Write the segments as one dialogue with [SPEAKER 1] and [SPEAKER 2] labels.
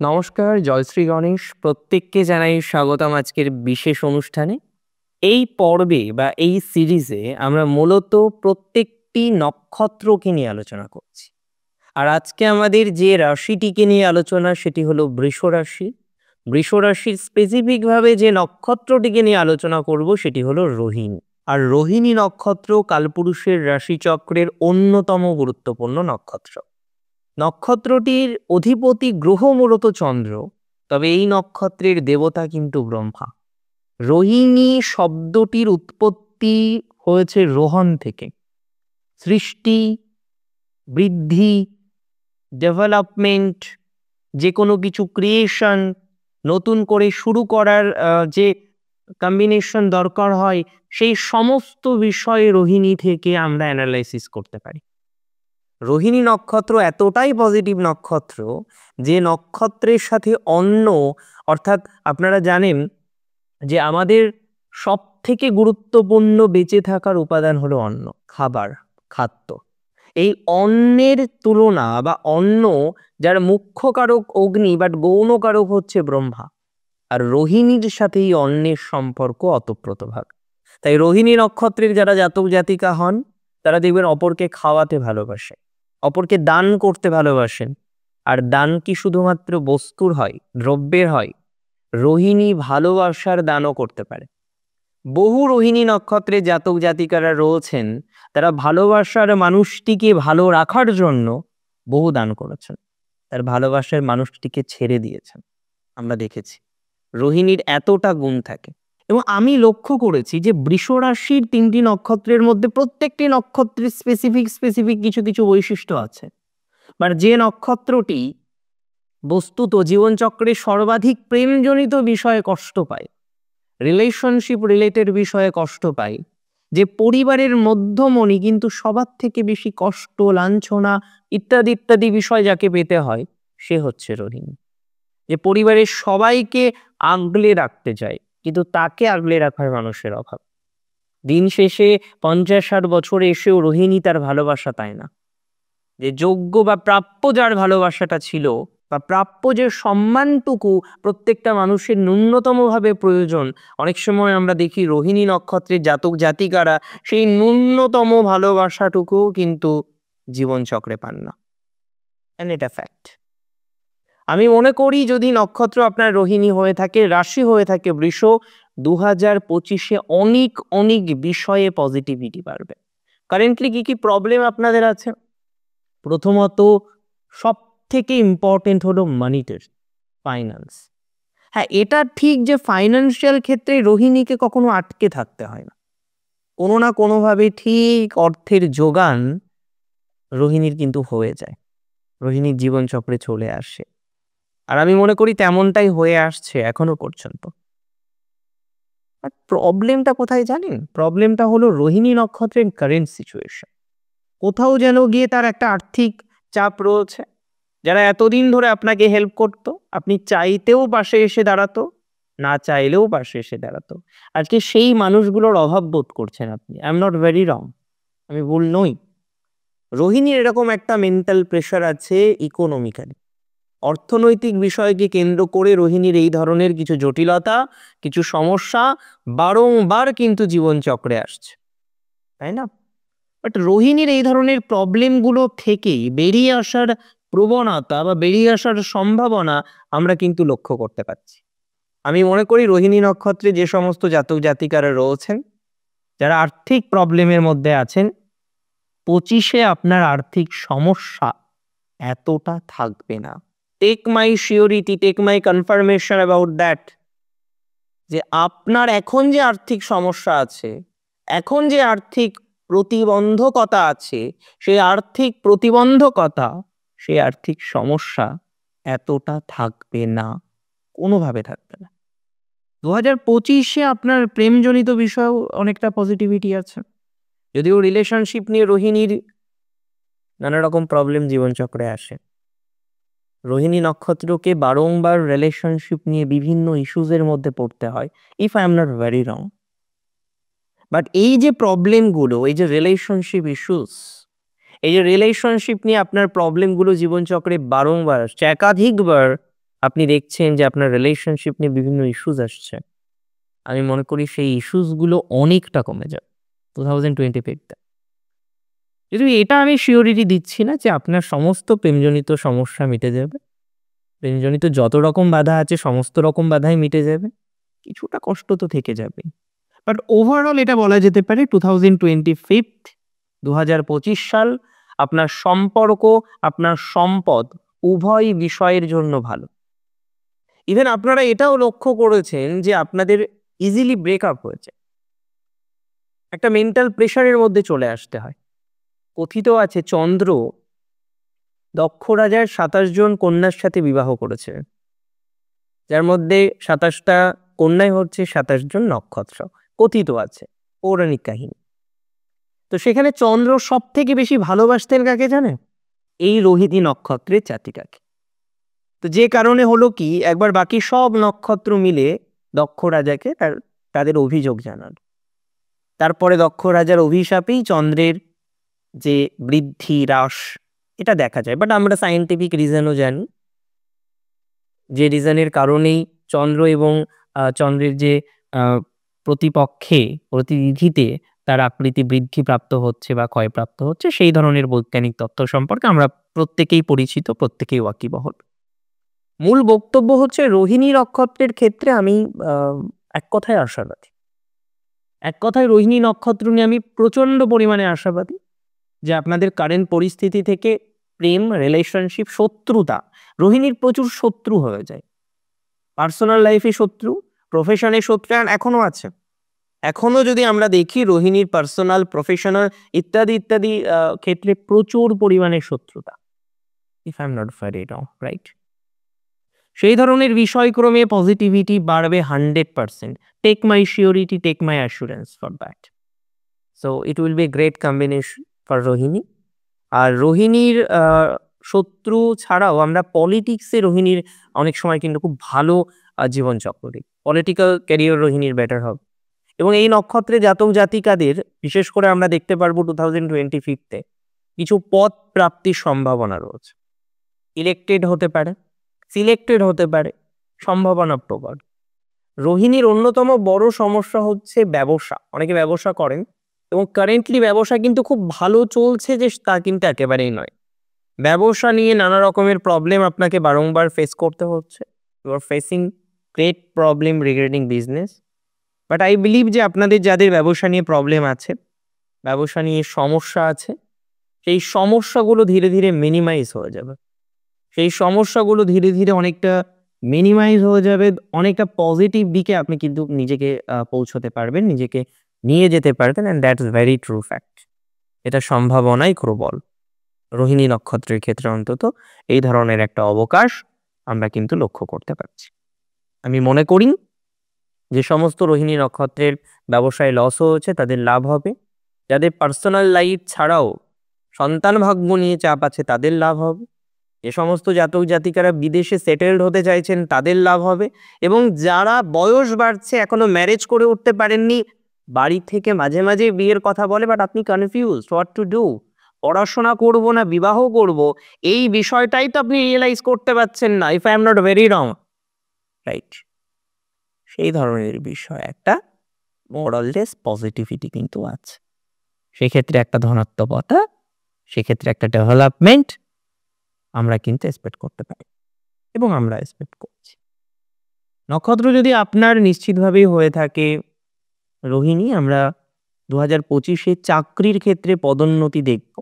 [SPEAKER 1] নমস্কার, জয়শ্রী গণেশ। প্রত্যেককে জানাই স্বাগতম আজকের বিশেষ অনুষ্ঠানে। এই পর্বে বা এই সিরিজে আমরা মূলত প্রত্যেকটি নক্ষত্রকে নিয়ে আলোচনা করছি। আর আজকে আমাদের যে রাশিটিকে নিয়ে আলোচনা সেটি হলো বৃষ রাশি। বৃষ রাশির স্পেসিফিকভাবে যে নক্ষত্রটিকে নিয়ে আলোচনা করব সেটি হলো রোহিণী। আর রোহিণী নক্ষত্র কালপুরুষের রাশিচক্রের অন্যতম গুরুত্বপূর্ণ নক্ষত্র। নক্ষত্রটির অধিপতি গ্রহ মূলত চন্দ্র, তবে এই নক্ষত্রের দেবতা কিন্তু ব্রহ্মা। রোহিণী শব্দটির উৎপত্তি হয়েছে রোহন থেকে। সৃষ্টি, বৃদ্ধি, ডেভেলপমেন্ট, যে কোনো কিছু ক্রিয়েশন, নতুন করে শুরু করার যে কম্বিনেশন দরকার হয়, সেই সমস্ত বিষয়ে রোহিণী থেকে আমরা অ্যানালাইসিস করতে পারি। রোহিণী নক্ষত্র এতটাই পজিটিভ নক্ষত্র যে নক্ষত্রের সাথে অন্ন, অর্থাৎ আপনারা জানেন যে আমাদের সব থেকে গুরুত্বপূর্ণ বেঁচে থাকার উপাদান হলো অন্ন, খাবার, খাদ্য। এই অন্নের তুলনা বা অন্ন, যার মুখ্য কারক অগ্নি বাট গৌণ কারক হচ্ছে ব্রহ্মা, আর রোহিণীর সাথে এই অন্নের সম্পর্ক অতপ্রতভাবে। তাই রোহিণী নক্ষত্রের যারা জাতক জাতিকা হন তারা দেখবেন অপরকে খাওয়াতে ভালোবাসে, অপরকে দান করতে ভালোবাসেন। আর দান কি শুধুমাত্র বস্তুর হয়, দ্রব্যের হয়? রোহিণী ভালোবাসার দানও করতে পারে। বহু রোহিণী নক্ষত্রে জাতক জাতিকারা রয়েছেন, তারা ভালোবাসার মানুষটিকে ভালো রাখার জন্য বহু দান করেছেন, তার ভালোবাসার মানুষটিকে ছেড়ে দিয়েছেন। আমরা দেখেছি রোহিণীর এতটা গুণ থাকে। এবং আমি লক্ষ্য করেছি যে বৃষ রাশির 3টি নক্ষত্রের মধ্যে প্রত্যেকটি নক্ষত্রের স্পেসিফিক কিছু কিছু বৈশিষ্ট্য আছে। মানে যে নক্ষত্রটি বস্তুত জীবনচক্রে সর্বাধিক প্রেমজনিত বিষয়ে কষ্ট পায়, রিলেশনশিপ রিলেটেড বিষয়ে কষ্ট পায়, যে পরিবারের মধ্যমণি কিন্তু সবার থেকে বেশি কষ্ট, লাঞ্ছনা ইত্যাদি ইত্যাদি বিষয় যাকে পেতে হয়, সে হচ্ছে রোহিণী। যে পরিবারের সবাইকে আগলে রাখতে চায় কিন্তু তাকে আগলে রাখার মানুষের অভাব। দিন শেষে 50-60 বছরে এসেও রোহিণী তার ভালোবাসা পায় না। যে যোগ্য বা প্রাপ্য যার ভালোবাসাটা ছিল, বা প্রাপ্য যে সম্মানটুকু প্রত্যেকটা মানুষের ন্যূনতমভাবে প্রয়োজন, অনেক সময় আমরা দেখি রোহিণী নক্ষত্রের জাতক জাতিকারা সেই ন্যূনতম ভালোবাসাটুকুও কিন্তু জীবনচক্রে পান না। এন্ড এটা ফ্যাক্ট। আমি মনে করি যদি নক্ষত্র আপনার রোহিণী হয়ে থাকে, রাশি হয়ে থাকে বৃষ, 2025-এ অনেক অনেক বিষয়ে পজিটিভিটি বাড়বে। কারেন্টলি কি কি প্রবলেম আপনাদের আছে? প্রথমত সব থেকে ইম্পর্টেন্ট হলো মানিটার, ফাইন্যান্স। হ্যাঁ, এটা ঠিক যে ফাইন্যান্সিয়াল ক্ষেত্রে রোহিণীকে কখনো আটকে থাকতে হয় না। কোনো না কোনোভাবে ঠিক অর্থের যোগান রোহিণীর কিন্তু হয়ে যায়, রোহিণীর জীবনচক্রে চলে আসে। আর আমি মনে করি তেমনটাই হয়ে আসছে এখনো পর্যন্ত। আর প্রবলেমটা কোথায় জানেন? প্রবলেমটা হলো রোহিণী নক্ষত্রের কারেন্ট সিচুয়েশন। কোথাও যেন গিয়ে তার একটা আর্থিক চাপ রয়েছে। যারা এতদিন ধরে আপনাকে হেল্প করতো, আপনি চাইতেও পাশে এসে দাঁড়াতো, না চাইলেও পাশে এসে দাঁড়াতো, আজকে সেই মানুষগুলোর অভাব বোধ করছেন আপনি। আই এম নট ভেরি রং, আমি ভুল নই। রোহিণীর এরকম একটা মেন্টাল প্রেশার আছে ইকোনমিক্যালি, অর্থনৈতিক বিষয়কে কেন্দ্র করে রোহিণীর এই ধরনের কিছু জটিলতা, কিছু সমস্যা বারংবার কিন্তু জীবনচক্রে আসছে, তাই না? বাট রোহিণীর এই ধরনের প্রবলেমগুলো থেকেই বেরিয়ে আসার প্রবণতা বা বেরিয়ে আসার সম্ভাবনা আমরা কিন্তু লক্ষ্য করতে পারছি। আমি মনে করি রোহিণী নক্ষত্রে যে সমস্ত জাতক জাতিকারা রয়েছেন, যারা আর্থিক প্রবলেমের মধ্যে আছেন, 25-এ আপনার আর্থিক সমস্যা এতটা থাকবে না। Take my surety, take my confirmation about that, যে আপনার এখন যে আর্থিক সমস্যা আছে, এখন যে আর্থিক প্রতিবন্ধকতা আছে, সেই আর্থিক প্রতিবন্ধকতা, সেই আর্থিক সমস্যা এতটা থাকবে না, কোনোভাবে থাকবে না। 2025-এ আপনার প্রেমজনিত বিষয়েও অনেকটা পজিটিভিটি আছে, যদিও রিলেশনশিপ নিয়ে রোহিণীর নানা রকম প্রবলেম জীবনচক্রে আসে। রোহিণী নক্ষত্রকে বারংবার রিলেশনশিপ নিয়ে বিভিন্ন ইস্যুজের মধ্যে পড়তে হয়, if I am not very wrong. But এই যে প্রবলেমগুলো, এই যে রিলেশনশিপ ইস্যুস, এই যে রিলেশনশিপ নিয়ে আপনার প্রবলেমগুলো জীবনচক্রে বারংবার আসছে, একাধিকবার আপনি দেখছেন যে আপনার রিলেশনশিপ নিয়ে বিভিন্ন ইস্যুস আসছে, আমি মনে করি সেই ইস্যুসগুলো অনেকটা কমে যাবে 2025-তে। যদিও এটা আমি সিওরিটি দিচ্ছি না যে আপনার সমস্ত প্রেমজনিত সমস্যা মিটে যাবে। প্রেমজনিত যত রকম বাধা আছে সমস্ত রকম বাধাই মিটে যাবে। কিছুটা কষ্ট তো থেকে যাবে। বাট ওভারঅল এটা বলা যেতে পারে 2025 সাল আপনার সম্পর্ক, আপনার সম্পদ উভয় বিষয়ের জন্য ভালো। ইভেন আপনারা এটাও লক্ষ্য করেছেন যে আপনাদের ইজিলি ব্রেকআপ হয়েছে। একটা মেন্টাল প্রেশারের মধ্যে চলে আসতে হয়। কথিত আছে চন্দ্র দক্ষ রাজার 27 জন কন্যার সাথে বিবাহ করেছে, যার মধ্যে 27টা কন্যাই হচ্ছে 27 জন নক্ষত্র। কথিত আছে, পৌরাণিক কাহিনী। তো সেখানে চন্দ্র সব থেকে বেশি ভালোবাসতেন কাকে জানেন? এই রোহিণী নক্ষত্রের জাতিকাকে। তো যে কারণে হলো কি, একবার বাকি সব নক্ষত্র মিলে দক্ষ রাজাকে তাদের অভিযোগ জানাল। তারপরে দক্ষ রাজার অভিশাপেই চন্দ্রের যে বৃদ্ধি হ্রাস এটা দেখা যায়। বাট আমরা সায়েন্টিফিক রিজনও জানি, যে রিজনের কারণেই চন্দ্র এবং চন্দ্রের যে প্রতিনিধিতে তার আকৃতি বৃদ্ধি প্রাপ্ত হচ্ছে বা ক্ষয়প্রাপ্ত হচ্ছে, সেই ধরনের বৈজ্ঞানিক তথ্য সম্পর্কে আমরা প্রত্যেকেই পরিচিত, প্রত্যেকেই ওয়াকিবহল। মূল বক্তব্য হচ্ছে রোহিণী নক্ষত্রের ক্ষেত্রে আমি এক কথায় আশাবাদী। এক কথায় রোহিণী নক্ষত্র নিয়ে আমি প্রচণ্ড পরিমাণে আশাবাদী যে আপনাদের কারেন্ট পরিস্থিতি থেকে প্রেম, রিলেশনশিপ, শত্রুতা, রোহিণীর প্রচুর শত্রু হয়ে যায়। পার্সোনাল লাইফে শত্রু, প্রফেশনে শত্রু এখনো আছে। এখনো যদি আমরা দেখি রোহিণীর পার্সোনাল, প্রফেশনাল ইত্যাদি ইত্যাদি ক্ষেত্রে প্রচুর পরিমাণে শত্রুতা, if I am not very wrong, right? সেই ধরনের বিষয়ক্রমে পজিটিভিটি বাড়বে 100%। Take my surety, take my assurance for that. So it will be great combination for Rohini. আর রোহিণীর শত্রু ছাড়াও আমরা পলিটিক্সে রোহিণীর অনেক সময় কিন্তু খুব ভালো জীবনচক্র দিই। পলিটিক্যাল ক্যারিয়ার রোহিণীর বেটার হবে। এবং এই নক্ষত্রে জাতক জাতিকাদের বিশেষ করে আমরা দেখতে পারবো 2025-তে কিছু পদ প্রাপ্তির সম্ভাবনা রয়েছে। ইলেক্টেড হতে পারে, সিলেক্টেড হতে পারে, সম্ভাবনা প্রবল। রোহিণীর অন্যতম বড় সমস্যা হচ্ছে ব্যবসা। অনেকে ব্যবসা করেন এবং কারেন্টলি ব্যবসা কিন্তু খুব ভালো চলছে, যে তা কিন্তু একেবারেই নয়। ব্যবসা নিয়ে নানা রকমের প্রবলেম আপনাকে বারংবার ফেস করতে হচ্ছে। You are facing great problem regarding business. But I believe যে আপনাদের যাদের ব্যবসা নিয়ে প্রবলেম আছে, ব্যবসা নিয়ে সমস্যা আছে, সেই সমস্যাগুলো ধীরে ধীরে মিনিমাইজ হয়ে যাবে। সেই সমস্যাগুলো ধীরে ধীরে অনেকটা মিনিমাইজ হয়ে যাবে, অনেকটা পজিটিভ দিকে আপনি কিন্তু নিজেকে পৌঁছতে পারবেন, নিজেকে নিয়ে যেতে পারবেন। And that is very true fact. এটা সম্ভাবনাই প্রবল। রোহিণী নক্ষত্রের ক্ষেত্রে অন্তত এই ধরনের একটা অবকাশ আমরা কিন্তু লক্ষ্য করতে পারছি। আমি মনে করি যে সমস্ত রোহিণী নক্ষত্রের ব্যবসায় লস হয়েছে তাদের লাভ হবে। যাদের পার্সোনাল লাইফ ছাড়াও সন্তান ভাগ্য নিয়ে চাপ আছে তাদের লাভ হবে। যে সমস্ত জাতক জাতিকারা বিদেশে সেটেলড হতে চাইছেন তাদের লাভ হবে। এবং যারা বয়স বাড়ছে, এখনো ম্যারেজ করে উঠতে পারেননি, বাড়ি থেকে মাঝে মাঝে বিয়ের কথা বলে, বাট আপনি কনফিউজড হোয়াট টু ডু, পড়াশোনা করব না বিবাহ করব, এই বিষয়টাই তো আপনি রিয়েলাইজ করতে পারছেন না, if I am not very wrong, right? সেই ধরনের বিষয় একটা মোরাললেস পজিটিভিটি কিন্তু আছে। সেক্ষেত্রে একটা ধনাত্মকতা, সেক্ষেত্রে একটা ডেভেলপমেন্ট আমরা কিন্তু এক্সপেক্ট করতে পারি এবং আমরা এক্সপেক্ট করছি। নক্ষত্র যদি আপনার নিশ্চিতভাবেই হয়ে থাকে রোহিণী, আমরা 2025-এ চাকরির ক্ষেত্রে পদোন্নতি দেখব।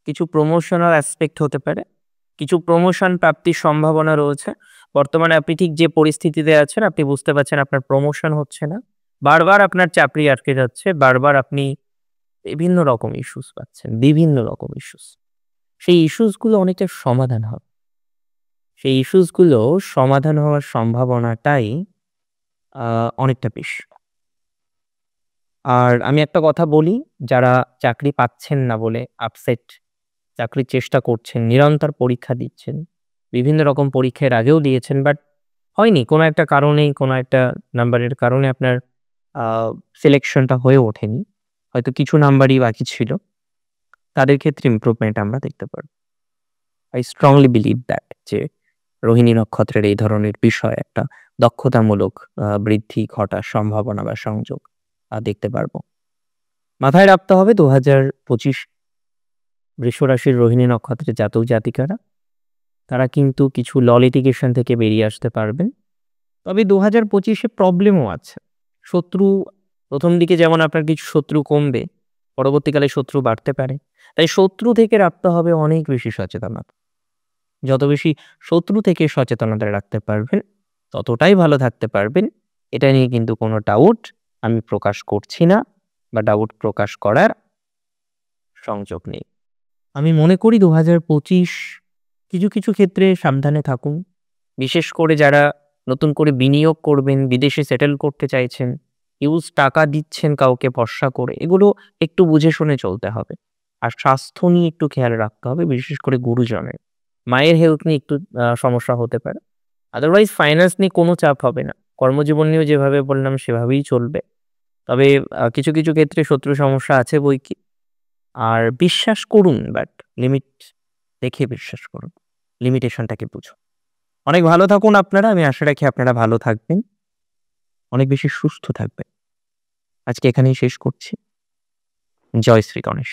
[SPEAKER 1] কিছু প্রমোশনাল অ্যাসপেক্ট হতে পারে, কিছু প্রমোশন প্রাপ্তির সম্ভাবনা রয়েছে। বর্তমানে আপনি ঠিক যে পরিস্থিতিতে আছেন, আপনি বুঝতে পারছেন আপনার প্রমোশন হচ্ছে না, বারবার আপনার চাকরি আটকে যাচ্ছে, বারবার আপনি বিভিন্ন রকম ইস্যুস পাচ্ছেন, বিভিন্ন রকম ইস্যুস। সেই ইস্যুসগুলো অনেকটা সমাধান হবে। সেই ইস্যুসগুলো সমাধান হওয়ার সম্ভাবনাটাই অনেকটা বেশি। আর আমি একটা কথা বলি, যারা চাকরি পাচ্ছেন না বলে আপসেট, চাকরির চেষ্টা করছেন, নিরন্তর পরীক্ষা দিচ্ছেন, বিভিন্ন রকম পরীক্ষার আগেও দিয়েছেন, বাট হয়নি, কোনো একটা কারণেই, কোনো একটা নাম্বারের কারণে আপনার সিলেকশনটা হয়ে ওঠেনি, হয়তো কিছু নাম্বারই বাকি ছিল, তাদের ক্ষেত্রে ইমপ্রুভমেন্ট আমরা দেখতে পারব। আই স্ট্রংলি বিলিভ দ্যাট যে রোহিণী নক্ষত্রের এই ধরনের বিষয় একটা দক্ষতামূলক বৃদ্ধি ঘটার সম্ভাবনা বা সংযোগ দেখতে পারবো। মাথায় রাখতে হবে 2025 বৃষ রাশির রোহিণী নক্ষত্রের জাতক জাতিকারা তারা কিন্তু কিছু ল লিটিগেশন থেকে বেরিয়ে আসতে পারবেন। তবে 2025-এ প্রবলেমও আছে। শত্রু প্রথম দিকে যেমন আপনার কিছু শত্রু কমবে, পরবর্তীকালে শত্রু বাড়তে পারে। তাই শত্রু থেকে রাখতে হবে অনেক বেশি সচেতনতা। যত বেশি শত্রু থেকে সচেতনতা রাখতে পারবেন ততটাই ভালো থাকতে পারবেন। এটা নিয়ে কিন্তু কোনো ডাউট আমি প্রকাশ করছি না বা ডাউট প্রকাশ করার সংযোগ নেই। আমি মনে করি 2025 কিছু কিছু ক্ষেত্রে সাবধানে থাকুন। বিশেষ করে যারা নতুন করে বিনিয়োগ করবেন, বিদেশে সেটেল করতে চাইছেন, হিউজ টাকা দিচ্ছেন কাউকে ভরসা করে, এগুলো একটু বুঝে শুনে চলতে হবে। আর স্বাস্থ্য নিয়ে একটু খেয়াল রাখতে হবে, বিশেষ করে গুরুজনের। মায়ের হেলথ নিয়ে একটু সমস্যা হতে পারে। আদারওয়াইজ ফাইন্যান্স নিয়ে কোনো চাপ হবে না। কর্মজীবন নিয়েও যেভাবে বললাম সেভাবেই চলবে। তবে কিছু কিছু ক্ষেত্রে শত্রু সমস্যা আছে বৈকি। আর বিশ্বাস করুন, বাট লিমিট দেখে বিশ্বাস করুন। লিমিটেশনটাকে বুঝুন। অনেক ভালো থাকুন আপনারা। আমি আশা রাখি আপনারা ভালো থাকবেন, অনেক বেশি সুস্থ থাকবেন। আজকে এখানেই শেষ করছি। জয় শ্রী গণেশ।